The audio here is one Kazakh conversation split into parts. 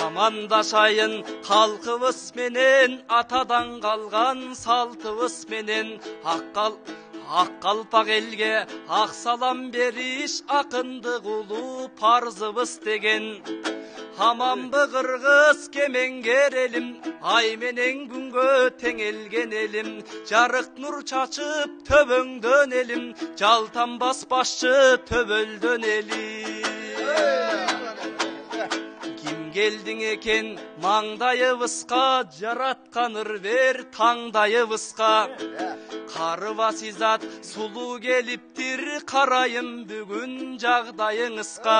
Amandашайын халқыбыз менен, атадан қалған салтыбыз менен, аққалпақ елге ақ салам беріш, ақындық ұлы парзыбыз деген. Аманбы қырғыз кемеңгер елім, ай менен күнге теңелген елім, жарық нұр чачып төбөңдөн елім, жалтанбас башчы төбөлдөн елім. Келдің екен маңдайыбызға, жаратқаныр бер таңдайыбызға. Қарыбас изат сұлу келіптір, қарайым бүгін жағдайыңызға.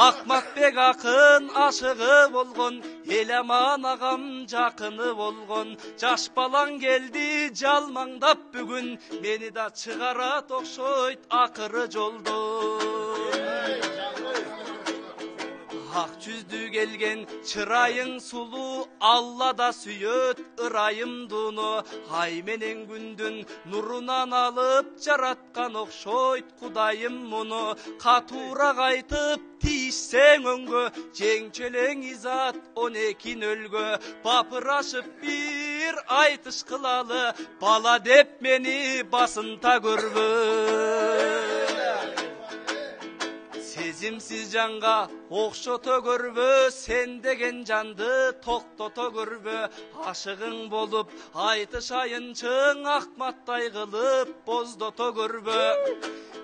Ақмақбек ақын ашығы болғын, еламан ағам жақыны болғын. Жаш балаң келді жалмаңдап бүгін, мені да шығарат оқшойт ақыры жолды. Ақ жүзді келген чырайың сұлу, Алла да сүйөт ырайымдыны. Ай менен күндүн нұрынан алып, жаратқан оқшойт құдайым мұны. Қатурақ айтып тиішсең өңгө, жеңчелең изат 12 нөлгө. Бапырашып бір айтыш қылалы, бала деп мені басынта көрбө. Сезімсіз жанға оқшото көрбө, сен деген жанды тоқтото көрбө. Ашығың болып айтышайын чың, ақматтай қылып боздото көрбө.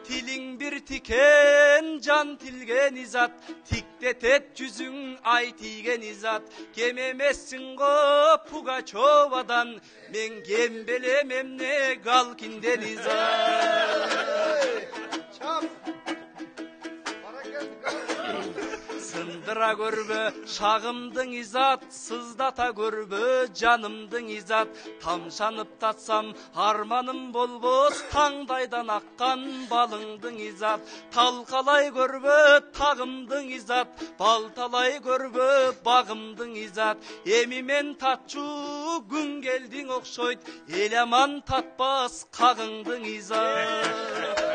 Тилиң бір тикен, жан тилген изат, тиктетет жүзің ай тиген изат. Кемемессің го Пугачевадан, мен кембелемемне Галкинден изат. Сындыра көрбө, шағымдың изат, сыздата көрбө, жанымдың изат. Тамшанып татсам, арманым болбос, таңдайдан аққан балыңдың изат. Талқалай көрбө, тағымдың изат, балталай көрбө, бағымдың изат. Емимен татчу, күн келдің оқшойт, еламан татпас, қағыңдың изат.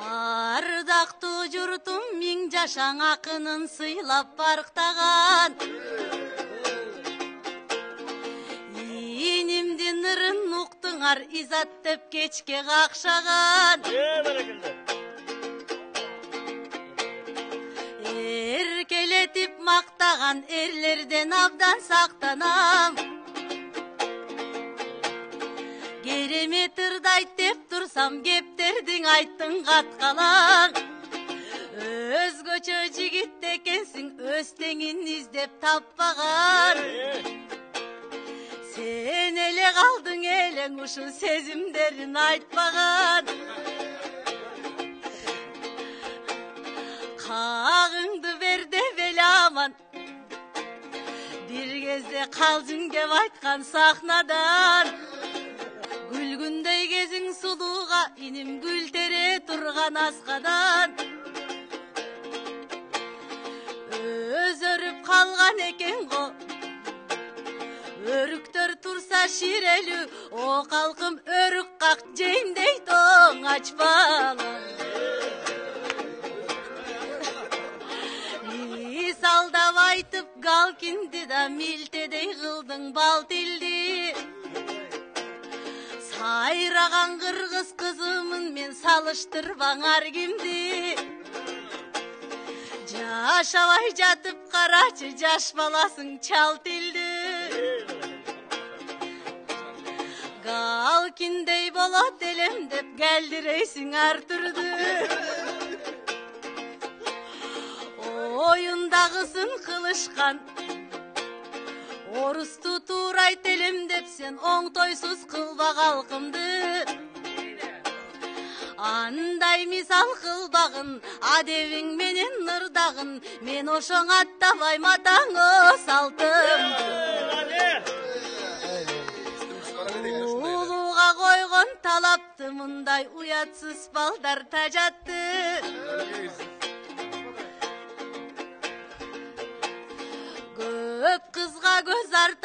Ардактуу журтум миң жашаң акынын сыйлап барктаган. Инимдин ырын уктуңар, изат деп кечке какшаган. Эркелетип мактаган эрлерден абдан сактанам. Керемет ырдайт деп турсам, кептердиң айттың каткалаң. Өзгөчө жигит экенсиң, өз теңин издеп таппаган. Сен эле калдың элең, ушул сезимдерин айтпаган. Кагыңды бер деп эле аман, бир кезде калжың кеп айткан сахнадан. Гүлгүндөй кезиң сулууга, иним гүл тере турган аскадан. Өзөрүп калган экен го, өрүктөр турса ширелүү. О калкым өрүк как жейиндей тоң ачпала. Мисалдап айтып Галкинди да милтедей кылдың бал тилди. Сайраган кыргыз кызымын мен, салыштырбаң ар кимди. Жашабай жатып карачы, жаш баласың чал тилди. Галкиндей болот элем деп келдирейсиң ар түрдү. Оюндагысын кылышкан, орусту туурайт элем деп сен оңтойсуз кылба калкымды. Андай мисал кылбагын, адебиң менен ырдагын, мен ошоң аттабайм атаңы салтымды. Улууга койгон талапты, мындай уятсыз балдар тажатты.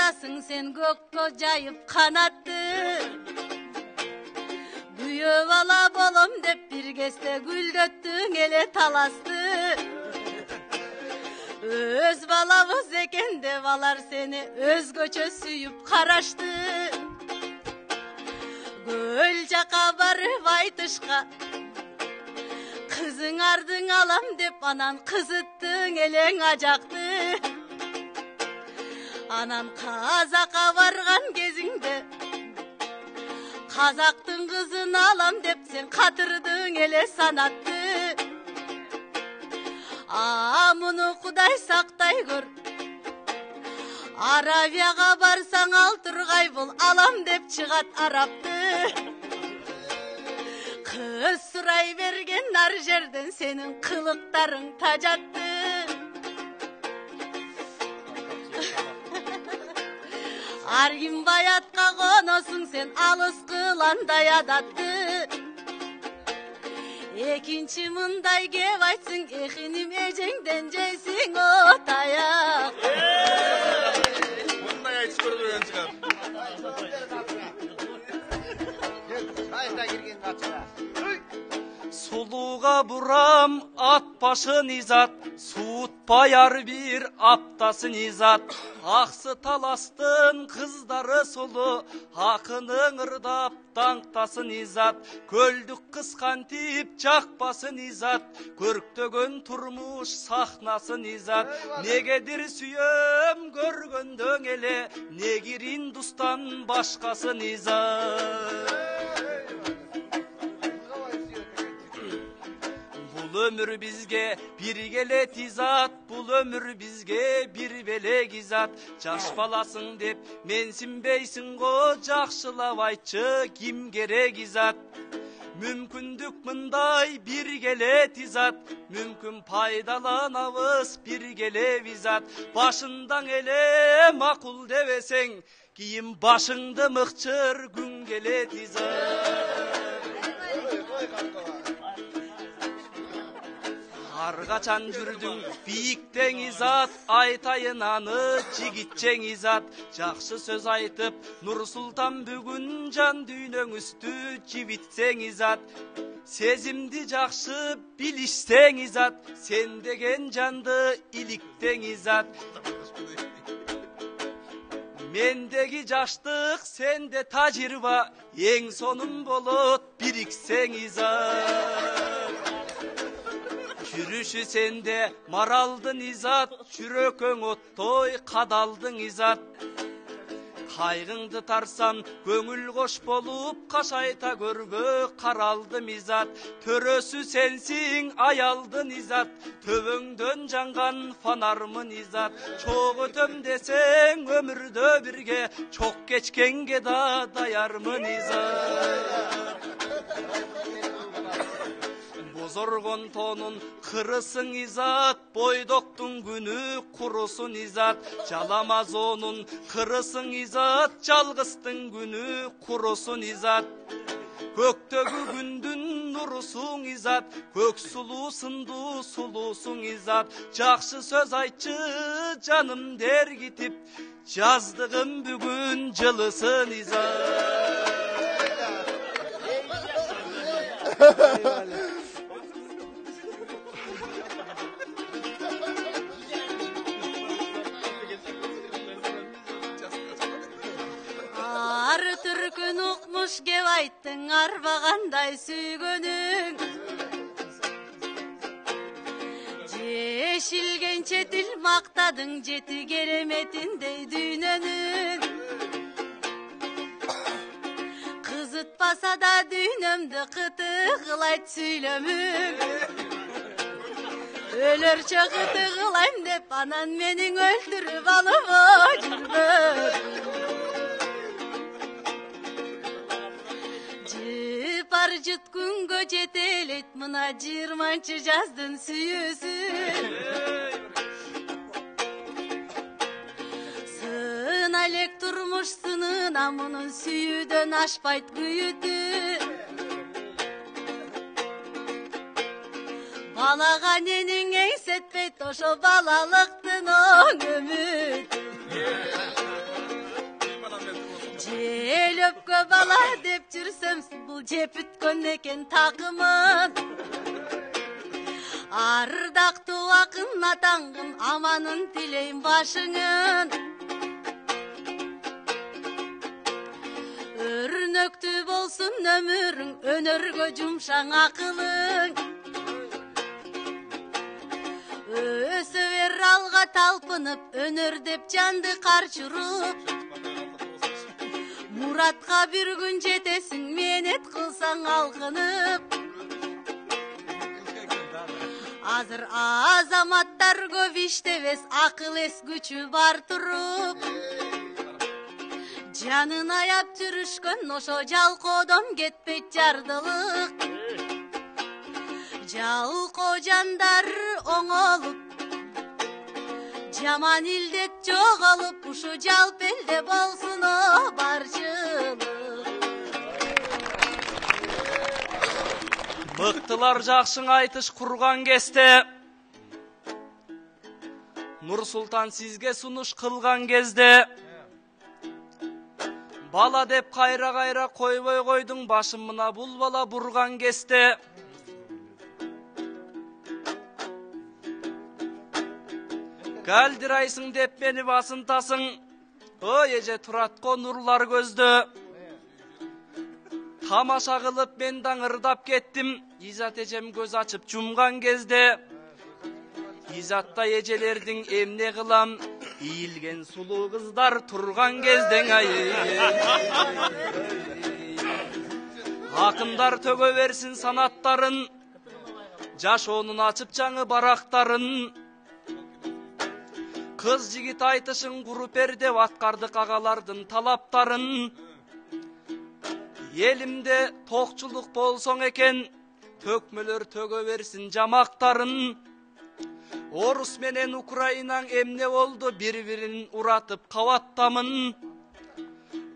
баласың сен көккө жайып канатты. Күйөө бала болом деп бир кезде гүлдөттүң эле таласты. Өз балабыз экен деп алар сени өзгөчө сүйүп карашты. Көл жака барып айтышка кызыңардың алам деп анан кызыттың элең ажакты. Анан Казакка барган кезиңде Казактын кызын алам деп сен катырдың эле санатты. Муну Кудай сактай көр. Аравияга барсаң ал тургай бул алам деп чыгат арапты. Кыз сурай берген ар жерден сенин кылыктарың тажатты. Ар ким баятка коносуң сен алыс кыландай адатты. Экинчи мындай кеп айтсың эхиним эжеңден жейсиң о таяк. Мындай айтып көргөн чыгар. Сулууга бурам ат башын изат, суутпай ар бир аптасын изат. Аксы таластын кыздары сулуу, акының ырдап даңктасын изат. Көлдүк кыз кантип жакпасын изат, көрктөгөн турмуш сахнасын изат. Негедир сүйөм көргөндөн эле, негирин дустан башкасын изат. Бул өмүр бизге бир келет изат, бул өмүр бизге бир белек изат. Жаш баласың деп менсинбейсиң го, жакшылап айтчы ким керек изат. Мүмкүндүк мындай бир келет изат, мүмкүн пайдаланабыз бир келе изат. Башындаң эле макул дебесең, кийин башыңды мыкчыр күн келет изат. Ар качан жүрдүң бийиктең изат, айтайын аны жигитчең изат. Жакшы сөз айтып Нур-Султан бүгүн жан дүйнөңүздү жибитсең изат. Сезимди жакшы билишсең изат, сен деген жанды иликтең изат. Мендеги жаштык сенде тажирба, эң сонун болот бириксең изат. Жүрүшү сенде маралдын изат, жүрөкөң оттой кадалдың изат. Кайгыңды тарсам көңүл кош болуп, кашайта көргө каралдым изат. Төрөсү сенсиң аялдын изат, төбөңдөн жанган фонармын изат. Чок өтөм десең өмүрдө бирге, чок кечкенге да даярмын изат. Бозоргон тонун кырысың изат, бойдоктун күнү курусун изат. Жаламазонун кырысың изат, жалгыстын күнү курусун изат. Көктөгү күндүн нурусуң изат, көк сулуу сындуу сулуусуң изат. Жакшы сөз айтчы жаным дергитип, жаздыгым бүгүн жылысын изат. Түркүн укмуш кеп айттың арбагандай сүйгөнүң. Жешилген четил мактадың жети кереметиндей дүйнөнүң. Кызытпаса да дүйнөмдү кыты кылайт сүйлөмүң. Өлөрчө кыты кылайм деп анан менин өлтүрүп алып жүрбө. Жыпар жыт күнгө жетелейт мына 20 жаздын сүйүүсү. Сына элек турмуш сынына мунун сүйүүдөн ашпайт күйүтү. балага ненің эңсетпейт, ошо балалыктын оң үмүтү. Желөпкө бала деп жүрсөм, бул жеп бүткөн экен такымын. Ардактуу акын атаңгын, аманын тилейм башыңын. Өрнөктүү болсун өмүрүң, өнөргө жумшаң акылың. Өсө бер алга талпынып, өнөр деп жанды карчыруп. Muratqa bir gün жетесің, менет қылсаң алқынып. Азыр азаматтар көп иштебес, акыл эс күчү бар туруп. Жанын аяп жүрүшкөн, ошо жалкоодон кетпейт жардылык. Жалко жандар оңолуп, жаман илдет жоголуп, ушу жалп элде болсун о барчылык. Мыктылар жакшың айтыш курган кезде, Нурсултан сизге сунуш кылган кезде, бала деп кайра койбой койдуң, башымына бул бала бурган кезде. Калдырайсың деп мени басынтасың, ой эже Туратко нурлар көздө. Тамаша кылып мен даңырдап кеттим, Изат эжем көз ачып жумган кезде. Изатта эжелердин эмне кылам, ийилген сулуу кыздар турган кездең ай. Акындар төгө берсин санаттарын, жашоонун ачып жаңы барактарын. Кыз жигит айтышын куруп бер деп аткардык агалардын талаптарын. Элимде токчулук болсоң экен, төкмөлөр төгө берсин жамактарын. Орус менен Украинаң эмне болду, бири-бирин уратып кабаттамын.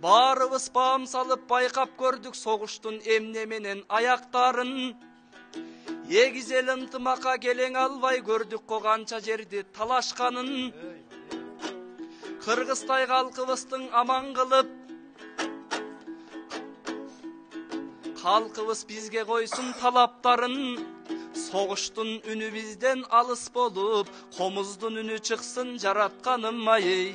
Баарыбыз баам салып байкап көрдүк согуштун эмне менен аяктарын. Эгиз эл ынтымакка келең албай көрдүк ко канча жерди талашканын. Кыргызтай калкыбыздың аман кылып, калкыбыз бизге койсун талаптарын. Согуштун үнү бизден алыс болуп, комуздун үнү чыксын жаратканым ай.